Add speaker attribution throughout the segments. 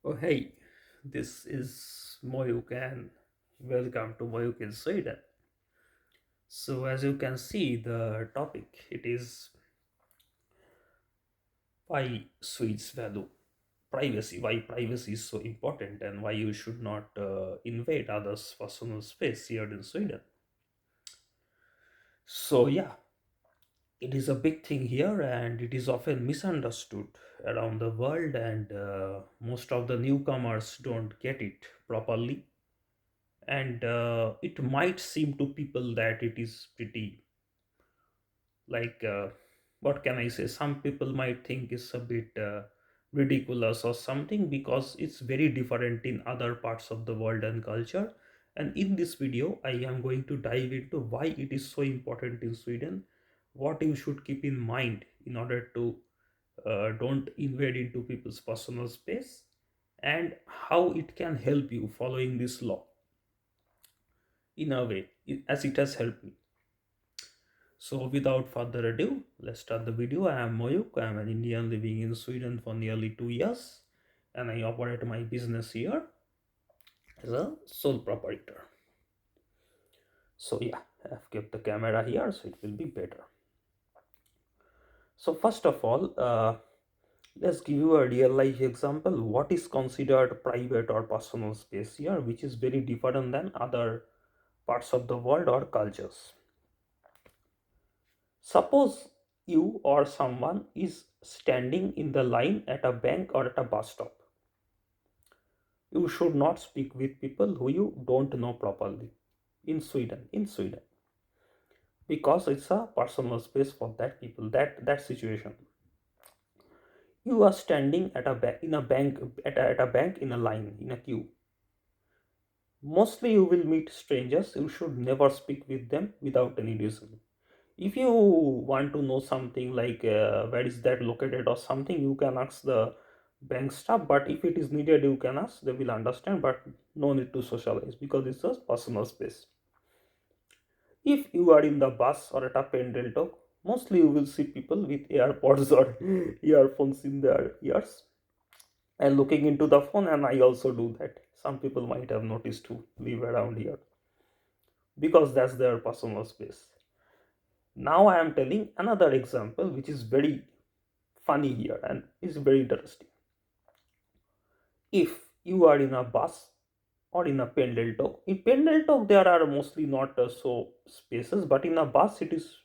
Speaker 1: Oh, hey, this is Moyuk and welcome to Moyuk in Sweden. So, as you can see, the topic it is why Swedes value privacy, why privacy is so important, and why you should not invade others' personal space here in Sweden. So, yeah, it is a big thing here and it is often misunderstood around the world, and most of the newcomers don't get it properly and it might seem to people that it is pretty like what can I say, some people might think it's a bit ridiculous or something because it's very different in other parts of the world and culture. And in this video I am going to dive into why it is so important in Sweden, what you should keep in mind in order to don't invade into people's personal space, and how it can help you following this law in a way as it has helped me. So without further ado, let's start the video. I am Moyuk. I am an Indian living in Sweden for nearly 2 years, and I operate my business here as a sole proprietor. So yeah, I've kept the camera here so it will be better. So first of all, let's give you a real life example. What is considered private or personal space here, which is very different than other parts of the world or cultures. Suppose you or someone is standing in the line at a bank or at a bus stop. You should not speak with people who you don't know properly in Sweden, because it's a personal space for that people, that situation. You are standing at a bank in a bank at a bank in a line in a queue. Mostly you will meet strangers. You should never speak with them without any reason. If you want to know something like where is that located or something, you can ask the bank staff, but if it is needed you can ask, they will understand, but no need to socialize because it's a personal space. If you are in the bus or at a pendeltåg, mostly you will see people with airpods or earphones in their ears and looking into the phone, and I also do that. Some people might have noticed to live around here because that's their personal space. Now I am telling another example which is very funny here and is very interesting. If you are in a bus or in a pendeltåg, in pendeltåg there are mostly not so spaces, but in a bus it is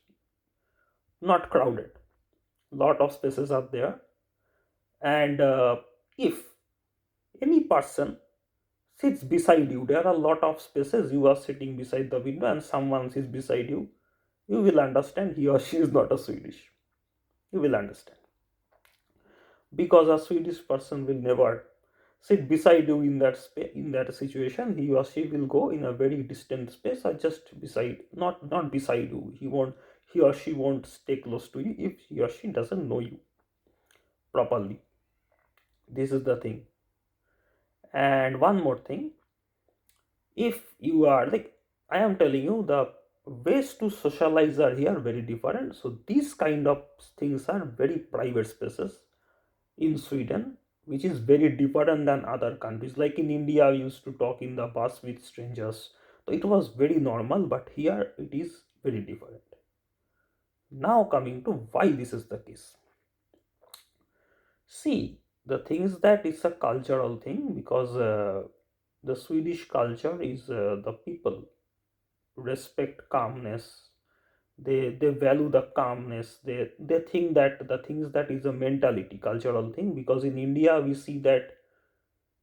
Speaker 1: not crowded. Lot of spaces are there, and if any person sits beside you, there are a lot of spaces. You are sitting beside the window, and someone sits beside you. You will understand he or she is not a Swedish. You will understand because a Swedish person will never sit beside you in that space, in that situation. He or she will go in a very distant space or just beside, not beside you. He or she won't stay close to you if he or she doesn't know you properly. This is the thing. And one more thing, if you are like, I am telling you, the ways to socialize are here very different. So these kind of things are very private spaces in Sweden, which is very different than other countries. Like in India, we used to talk in the bus with strangers. So it was very normal, but here it is very different. Now coming to why this is the case. See, the thing is that it's a cultural thing because the Swedish culture is the people respect calmness. They value the calmness. They think that the things that is a mentality, cultural thing. Because in India we see that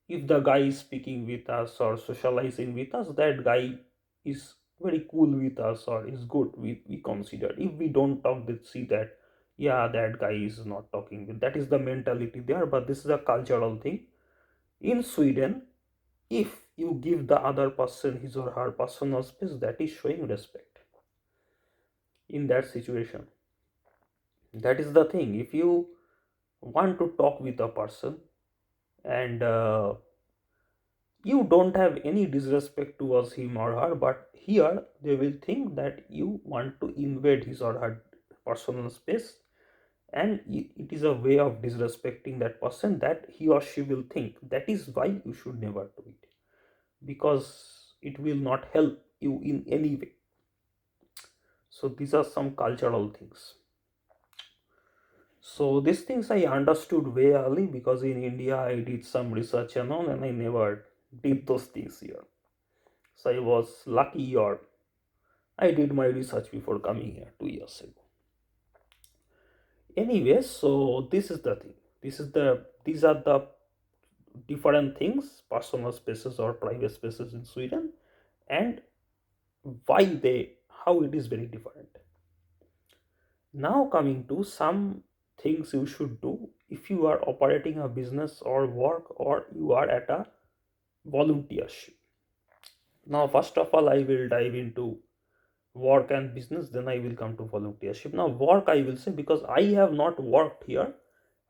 Speaker 1: if the guy is speaking with us or socializing with us, that guy is very cool with us or is good, we consider. If we don't talk, they see that yeah, that guy is not talking with, that is the mentality there. But this is a cultural thing in Sweden. If you give the other person his or her personal space, that is showing respect in that situation. That is the thing. If you want to talk with a person and you don't have any disrespect towards him or her, but here they will think that you want to invade his or her personal space, and it is a way of disrespecting that person that he or she will think. That is why you should never do it, because it will not help you in any way. So these are some cultural things. So these things I understood way early, because in India I did some research and all, and I never did those things here. So I was lucky, or I did my research before coming here 2 years ago. Anyway, so this is the thing. These are the different things, personal spaces or private spaces in Sweden, and why they, how it is very different. Now coming to some things you should do if you are operating a business or work, or you are at a volunteership. Now first of all I will dive into work and business, then I will come to volunteership. Now work I will say, because I have not worked here,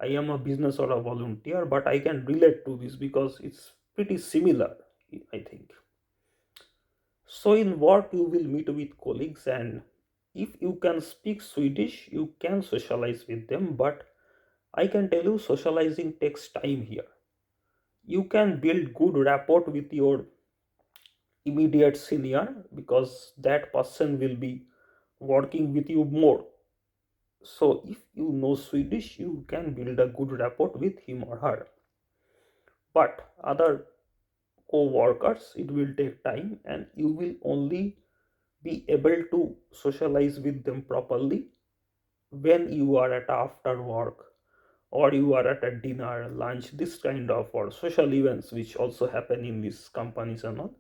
Speaker 1: I am a business or a volunteer, but I can relate to this because it's pretty similar, I think. So in work you will meet with colleagues, and if you can speak Swedish you can socialize with them, but I can tell you socializing takes time here. You can build good rapport with your immediate senior, because that person will be working with you more. So if you know Swedish, you can build a good rapport with him or her. But other co-workers, it will take time, and you will only be able to socialize with them properly when you are at after work, or you are at a dinner, lunch, this kind of, or social events which also happen in these companies and all.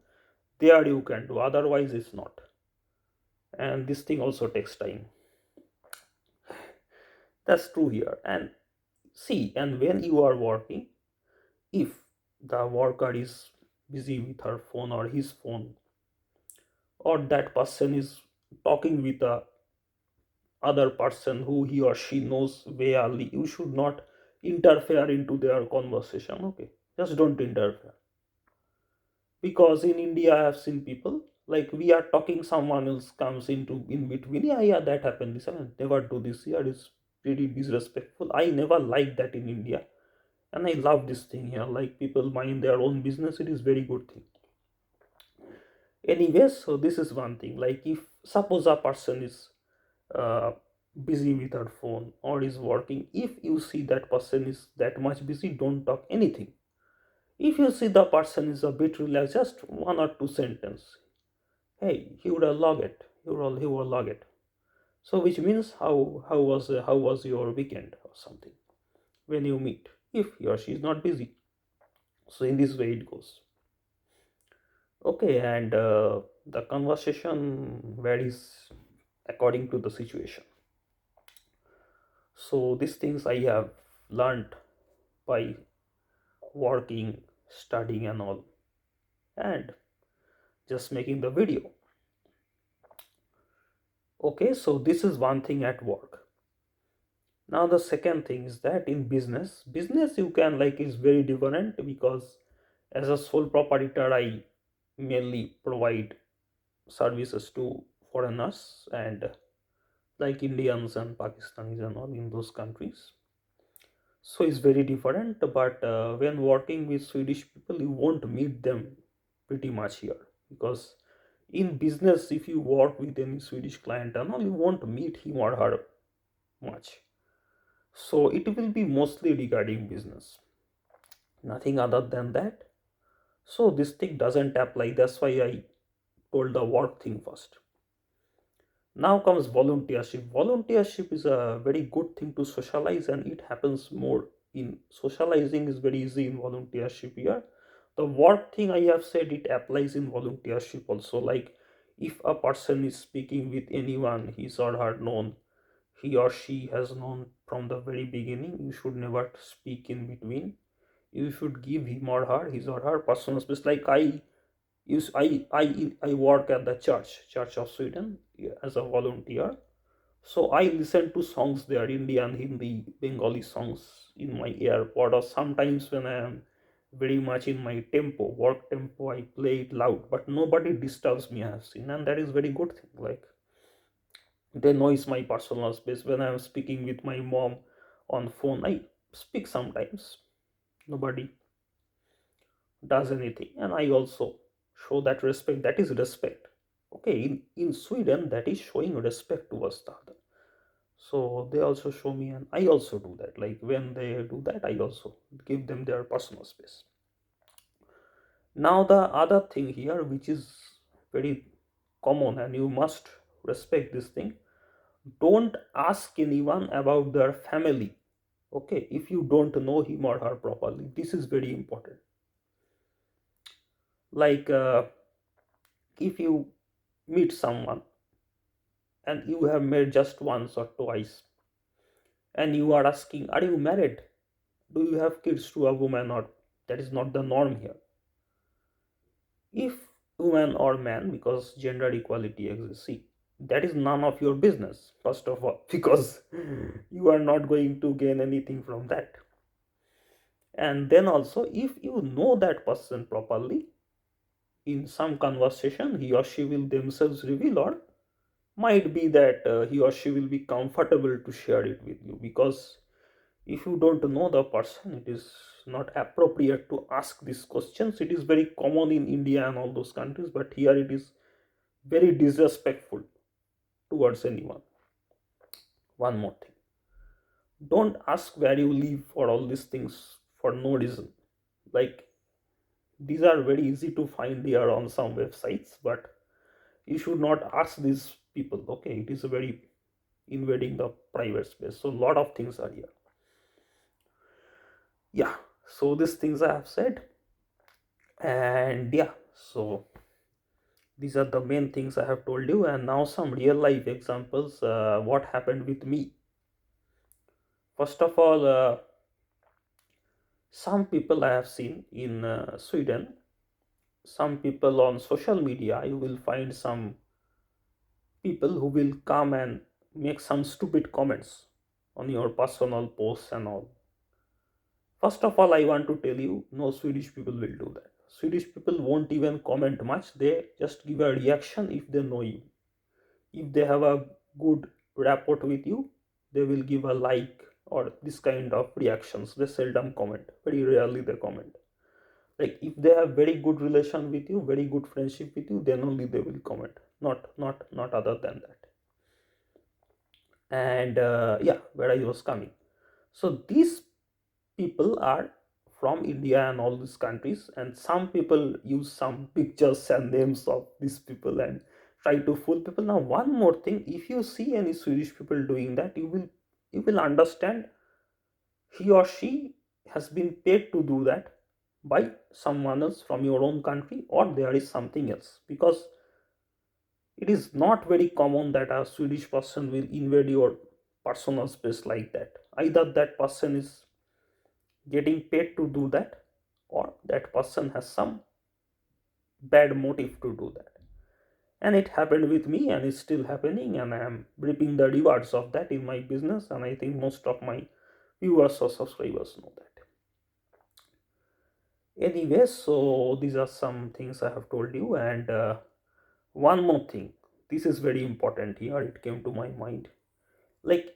Speaker 1: There you can do, otherwise it's not. And this thing also takes time. That's true here. And see, and when you are working, if the worker is busy with her phone or his phone, or that person is talking with a other person who he or she knows very early, you should not interfere into their conversation. Okay, just don't interfere. Because in India I have seen people, like we are talking, someone else comes into in between. Yeah, yeah, that happened, this happened. Never do this here, it's pretty disrespectful. I never liked that in India, and I love this thing here, like people mind their own business, it is very good thing. Anyway, so this is one thing, like if suppose a person is uh, busy with her phone or is working, if you see that person is that much busy, don't talk anything. If you see the person is a bit relaxed, just one or two sentence, hey, he would have log it, he would log it. So which means how was your weekend or something, when you meet, if he or she is not busy. So in this way it goes. Okay, and the conversation varies according to the situation. So these things I have learned by working, studying, and all, and just making the video. Okay, so this is one thing at work. Now the second thing is that in business you can, like, is very different, because as a sole proprietor I mainly provide services to foreigners, and like Indians and Pakistanis and all in those countries. So it's very different. But when working with Swedish people, you won't meet them pretty much here, because in business, if you work with any Swedish client and all, you won't meet him or her much. So it will be mostly regarding business, nothing other than that. So this thing doesn't apply. That's why I told the work thing first. Now comes volunteership. Volunteership is a very good thing to socialize, and it happens more in socializing is very easy in volunteership here. The work thing I have said, it applies in volunteership also. Like if a person is speaking with anyone, his or her known, he or she has known from the very beginning, you should never speak in between. You should give him or her, his or her personal space. Like I work at the Church of Sweden, yeah, as a volunteer. So I listen to songs there, Indian, Hindi, Bengali songs in my earpod, or sometimes when I am very much in my tempo, work tempo, I play it loud, but nobody disturbs me, I have seen, and that is very good thing. Like they know it's my personal space. When I am speaking with my mom, On phone I speak sometimes, nobody does anything, and I also show that respect. That is respect. Okay, in Sweden, that is showing respect towards the other. So they also show me, and I also do that. Like when they do that, I also give them their personal space. Now the other thing here, which is very common, and you must respect this thing: don't ask anyone about their family. Okay, if you don't know him or her properly, this is very important. Like if you meet someone and you have met just once or twice, and you are asking, are you married, do you have kids, to a woman, or that is not the norm here. If woman or man, because gender equality exists, see, that is none of your business, first of all, because you are not going to gain anything from that. And then also, if you know that person properly, in some conversation he or she will themselves reveal, or might be that he or she will be comfortable to share it with you. Because if you don't know the person, it is not appropriate to ask these questions. It is very common in India and all those countries, but here it is very disrespectful towards anyone. One more thing: don't ask where you live for all these things for no reason. Like, these are very easy to find here on some websites, but you should not ask these people. Okay, it is a very invading the private space. So a lot of things are here. Yeah, so these things I have said. And yeah, so these are the main things I have told you. And now some real life examples, what happened with me. First of all, some people I have seen in Sweden, some people on social media, you will find some people who will come and make some stupid comments on your personal posts and all. First of all, I want to tell you, no Swedish people will do that. Swedish people won't even comment much. They just give a reaction if they know you. If they have a good rapport with you, they will give a like or this kind of reactions. They seldom comment. Very rarely they comment. Like if they have very good relation with you, very good friendship with you, then only they will comment. Not other than that. And yeah, where I was coming. So these people are from India and all these countries, and some people use some pictures and names of these people and try to fool people. Now, one more thing: if you see any Swedish people doing that, you will understand he or she has been paid to do that by someone else from your own country, or there is something else. Because it is not very common that a Swedish person will invade your personal space like that. Either that person is getting paid to do that, or that person has some bad motive to do that. And it happened with me, and it's still happening, and I am reaping the rewards of that in my business, and I think most of my viewers or subscribers know that. Anyway, so these are some things I have told you. And one more thing, this is very important here, it came to my mind. Like,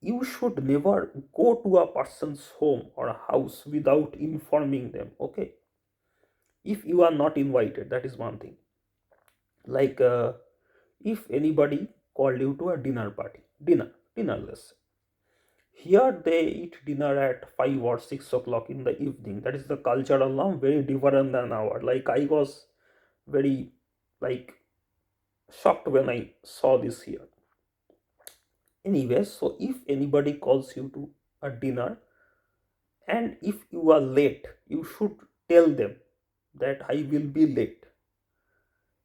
Speaker 1: you should never go to a person's home or a house without informing them. Okay, if you are not invited, that is one thing. Like if anybody called you to a dinner party, dinner, let's say, here they eat dinner at 5 or 6 o'clock in the evening. That is the cultural norm, very different than our. Like, I was very, like, shocked when I saw this here. Anyway, so if anybody calls you to a dinner, and if you are late, you should tell them that I will be late,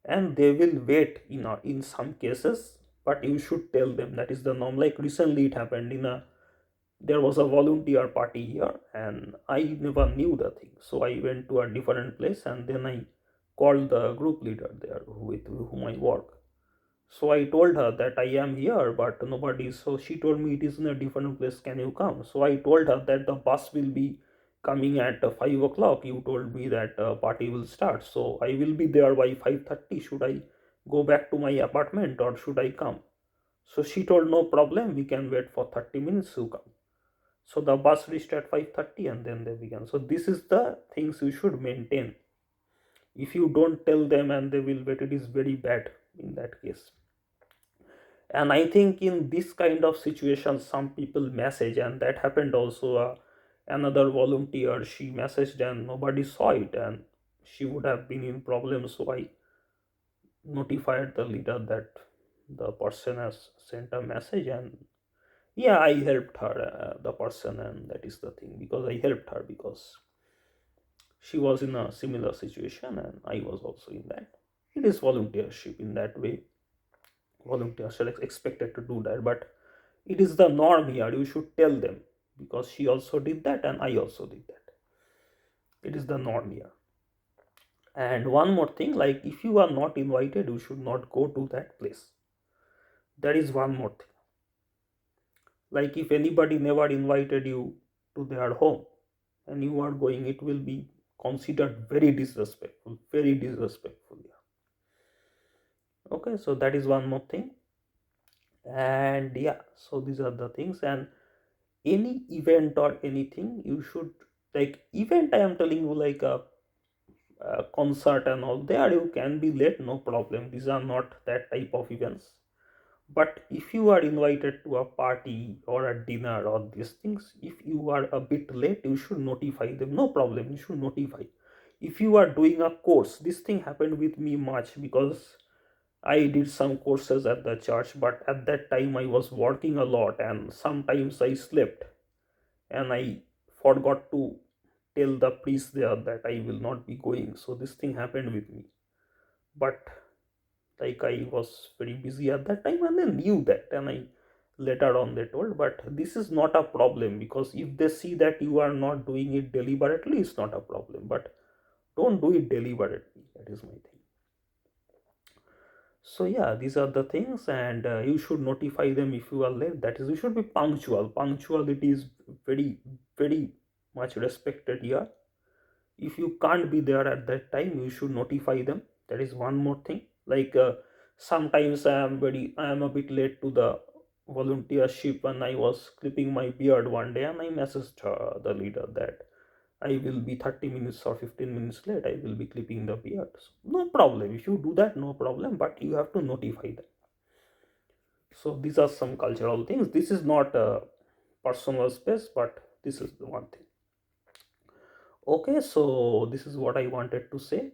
Speaker 1: and they will wait in some cases, but you should tell them. That is the norm. Like recently it happened in a there was a volunteer party here, and I never knew the thing, so I went to a different place, and then I called the group leader there with whom I work. So I told her that I am here, but nobody. So she told me it is in a different place. Can you come? So I told her that the bus will be coming at 5 o'clock. You told me that party will start, so I will be there by 5:30. Should I go back to my apartment, or should I come? So she told, no problem. We can wait for 30 minutes. You come. So the bus reached at 5:30 and then they began. So this is the things you should maintain. If you don't tell them and they will wait, it is very bad in that case. And I think in this kind of situation some people message, and that happened also. Another volunteer, she messaged and nobody saw it, and she would have been in problem. So I notified the leader that the person has sent a message, and yeah, I helped her, the person, and that is the thing, because I helped her because she was in a similar situation and I was also in that. It is volunteership in that way. Volunteers are expected to do that, but it is the norm here. You should tell them, because she also did that and I also did that. It is the norm here. And one more thing, like if you are not invited, you should not go to that place. That is one more thing. Like if anybody never invited you to their home and you are going, it will be considered very disrespectful, very disrespectful. Yeah. Okay, so that is one more thing. And yeah, so these are the things. And any event or anything, you should, like event, I am telling you, like a concert and all, there you can be late, no problem. These are not that type of events. But if you are invited to a party or a dinner or these things, if you are a bit late, you should notify them, no problem, you should notify. If you are doing a course, this thing happened with me much, because I did some courses at the church, but at that time I was working a lot and sometimes I slept, and I forgot to tell the priest there that I will not be going. So this thing happened with me. But like I was very busy at that time and they knew that, and I later on they told. But this is not a problem, because if they see that you are not doing it deliberately, it's not a problem. But don't do it deliberately. That is my thing. So yeah, these are the things, and you should notify them if you are late. That is, you should be punctual. Punctuality is very, very much respected here. If you can't be there at that time, you should notify them. That is one more thing. Like sometimes I am a bit late to the volunteership, and I was clipping my beard one day, and I messaged the leader that I will be 30 minutes or 15 minutes late. I will be clipping the beard. So, no problem. If you do that, no problem. But you have to notify them. So these are some cultural things. This is not a personal space, but this is the one thing. Okay, so this is what I wanted to say.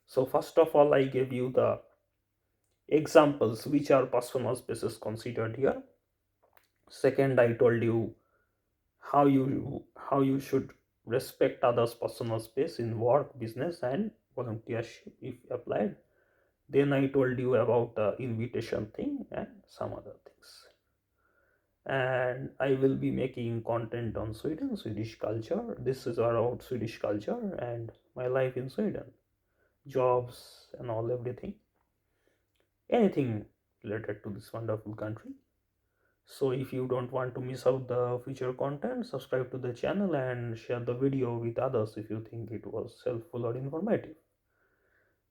Speaker 1: So first of all, I gave you the examples which are personal spaces considered here. Second, I told you how you should respect others' personal space in work, business, and volunteership if applied. Then I told you about the invitation thing and some other things. And I will be making content on Sweden, Swedish culture. This is about Swedish culture and my life in Sweden, jobs and all, everything, anything related to this wonderful country. So if you don't want to miss out the future content, subscribe to the channel and share the video with others if you think it was helpful or informative.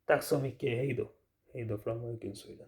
Speaker 1: Tack så mycket, hej då. Hej då från Sweden.